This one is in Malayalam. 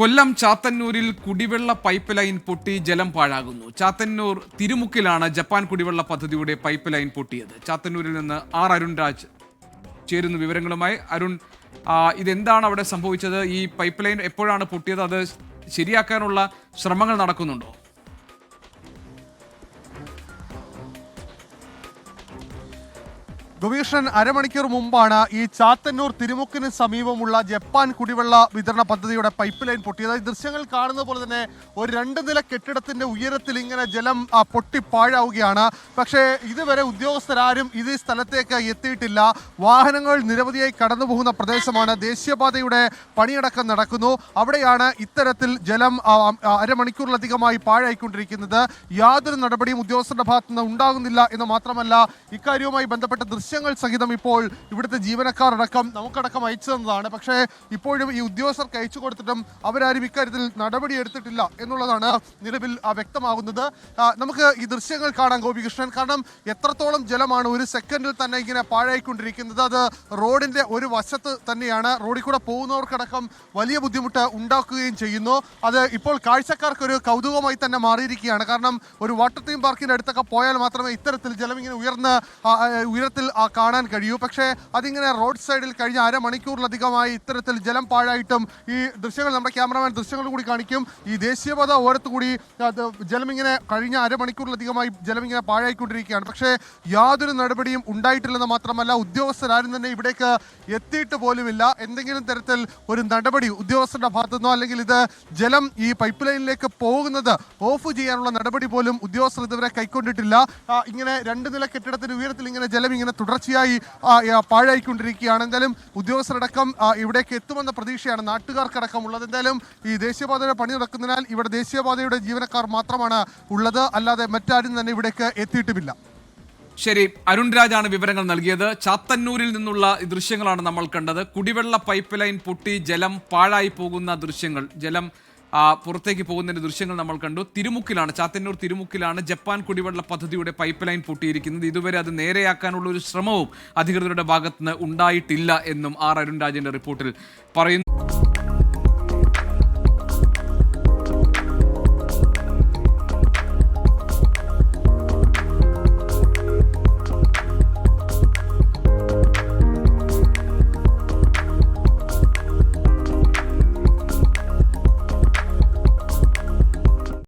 കൊല്ലം ചാത്തന്നൂരിൽ കുടിവെള്ള പൈപ്പ് ലൈൻ പൊട്ടി ജലം പാഴാകുന്നു. ചാത്തന്നൂർ തിരുമുക്കിലാണ് ജപ്പാൻ കുടിവെള്ള പദ്ധതിയുടെ പൈപ്പ് ലൈൻ പൊട്ടിയത്. ചാത്തന്നൂരിൽ നിന്ന് അരുൺ രാജ് ചേരുന്ന വിവരങ്ങളുമായി. അരുൺ, ഇതെന്താണ് അവിടെ സംഭവിച്ചത്? ഈ പൈപ്പ് ലൈൻ എപ്പോഴാണ് പൊട്ടിയത്? അത് ശരിയാക്കാനുള്ള ശ്രമങ്ങൾ നടക്കുന്നുണ്ടോ? ഗവേഷൻ അരമണിക്കൂർ മുമ്പാണ് ഈ ചാത്തന്നൂർ തിരുമുക്കിന് സമീപമുള്ള ജപ്പാൻ കുടിവെള്ള വിതരണ പദ്ധതിയുടെ പൈപ്പ് ലൈൻ പൊട്ടിയത്. ഈ ദൃശ്യങ്ങൾ കാണുന്ന പോലെ തന്നെ ഒരു 2 നില കെട്ടിടത്തിന്റെ ഉയരത്തിൽ ഇങ്ങനെ ജലം പൊട്ടി പാഴാവുകയാണ്. പക്ഷേ ഇതുവരെ ഉദ്യോഗസ്ഥരാരും ഈ സ്ഥലത്തേക്ക് എത്തിയിട്ടില്ല. വാഹനങ്ങൾ നിരവധിയായി കടന്നു പോകുന്ന പ്രദേശമാണ്. ദേശീയപാതയുടെ പണിയടക്കം നടക്കുന്നു. അവിടെയാണ് ഇത്തരത്തിൽ ജലം അരമണിക്കൂറിലധികമായി പാഴായിക്കൊണ്ടിരിക്കുന്നത്. യാതൊരു നടപടിയും ഉദ്യോഗസ്ഥരുടെ ഭാഗത്തുനിന്ന് ഉണ്ടാകുന്നില്ല എന്ന് മാത്രമല്ല, ഇക്കാര്യവുമായി ബന്ധപ്പെട്ട ദൃശ്യങ്ങൾ സഹിതം ഇപ്പോൾ ഇവിടുത്തെ ജീവനക്കാരടക്കം നമുക്കടക്കം അയച്ചു തന്നതാണ്. പക്ഷേ ഇപ്പോഴും ഈ ഉദ്യോഗസ്ഥർക്ക് അയച്ചു കൊടുത്തിട്ടും അവരാരും ഇക്കാര്യത്തിൽ നടപടി എടുത്തിട്ടില്ല എന്നുള്ളതാണ് നിലവിൽ വ്യക്തമാകുന്നത്. നമുക്ക് ഈ ദൃശ്യങ്ങൾ കാണാം ഗോപികൃഷ്ണൻ. കാരണം എത്രത്തോളം ജലമാണ് ഒരു സെക്കൻഡിൽ തന്നെ ഇങ്ങനെ പാഴായിക്കൊണ്ടിരിക്കുന്നത്. അത് റോഡിന്റെ ഒരു വശത്ത് തന്നെയാണ്. റോഡിൽ കൂടെ പോകുന്നവർക്കടക്കം വലിയ ബുദ്ധിമുട്ട് ഉണ്ടാക്കുകയും ചെയ്യുന്നു. അത് ഇപ്പോൾ കാഴ്ചക്കാർക്ക് ഒരു കൗതുകമായി തന്നെ മാറിയിരിക്കുകയാണ്. കാരണം ഒരു വാട്ടർ തീം പാർക്കിന്റെ അടുത്തൊക്കെ പോയാൽ മാത്രമേ ഇത്തരത്തിൽ ജലം ഇങ്ങനെ ഉയരത്തിൽ കാണാൻ കഴിയൂ. പക്ഷേ അതിങ്ങനെ റോഡ് സൈഡിൽ കഴിഞ്ഞ അരമണിക്കൂറിലധികമായി ഇത്തരത്തിൽ ജലം പാഴായിട്ടും ഈ ദൃശ്യങ്ങൾ നമ്മുടെ ക്യാമറമാൻ ദൃശ്യങ്ങൾ കൂടി കാണിക്കും. ഈ ദേശീയപാത ഓരത്ത് കൂടി ജലം ഇങ്ങനെ കഴിഞ്ഞ അരമണിക്കൂറിലധികമായി ജലം ഇങ്ങനെ പാഴായിക്കൊണ്ടിരിക്കുകയാണ്. പക്ഷേ യാതൊരു നടപടിയും ഉണ്ടായിട്ടില്ലെന്ന് മാത്രമല്ല, ഉദ്യോഗസ്ഥരാരും തന്നെ ഇവിടേക്ക് എത്തിയിട്ട് പോലുമില്ല. എന്തെങ്കിലും തരത്തിൽ ഒരു നടപടി ഉദ്യോഗസ്ഥരുടെ ഭാഗത്തുനിന്നോ അല്ലെങ്കിൽ ഇത് ജലം ഈ പൈപ്പ് ലൈനിലേക്ക് പോകുന്നത് ഓഫ് ചെയ്യാനുള്ള നടപടി പോലും ഉദ്യോഗസ്ഥർ ഇതുവരെ കൈക്കൊണ്ടിട്ടില്ല. ഇങ്ങനെ 2 നില കെട്ടിടത്തിന് ഉയരത്തിൽ ഇങ്ങനെ ജലം ഇങ്ങനെ തുടർച്ചയായി പാഴായിക്കൊണ്ടിരിക്കുകയാണ്. എന്തായാലും ഉദ്യോഗസ്ഥരടക്കം ഇവിടേക്ക് എത്തുമെന്ന പ്രതീക്ഷയാണ് നാട്ടുകാർക്കടക്കം ഉള്ളത്. എന്തായാലും ഈ ദേശീയപാതയുടെ പണി നടക്കുന്നതിനാൽ ഇവിടെ ദേശീയപാതയുടെ ജീവനക്കാർ മാത്രമാണ് ഉള്ളത്. അല്ലാതെ മറ്റാരും തന്നെ ഇവിടേക്ക് എത്തിയിട്ടുമില്ല. ശരി, അരുൺ രാജാണ് വിവരങ്ങൾ നൽകിയത്. ചാത്തന്നൂരിൽ നിന്നുള്ള ദൃശ്യങ്ങളാണ് നമ്മൾ കണ്ടത്. കുടിവെള്ള പൈപ്പ് ലൈൻ പൊട്ടി ജലം പാഴായി പോകുന്ന ദൃശ്യങ്ങൾ, ജലം പുറത്തേക്ക് പോകുന്നതിന്റെ ദൃശ്യങ്ങൾ നമ്മൾ കണ്ടു. തിരുമുക്കിലാണ്, ചാത്തന്നൂർ തിരുമുക്കിലാണ് ജപ്പാൻ കുടിവെള്ള പദ്ധതിയുടെ പൈപ്പ് ലൈൻ പൊട്ടിയിരിക്കുന്നത്. ഇതുവരെ അത് നേരെയാക്കാനുള്ള ഒരു ശ്രമവും അധികൃതരുടെ ഭാഗത്തുനിന്ന് ഉണ്ടായിട്ടില്ല എന്നും അരുൺ രാജിന്റെ റിപ്പോർട്ടിൽ പറയുന്നു.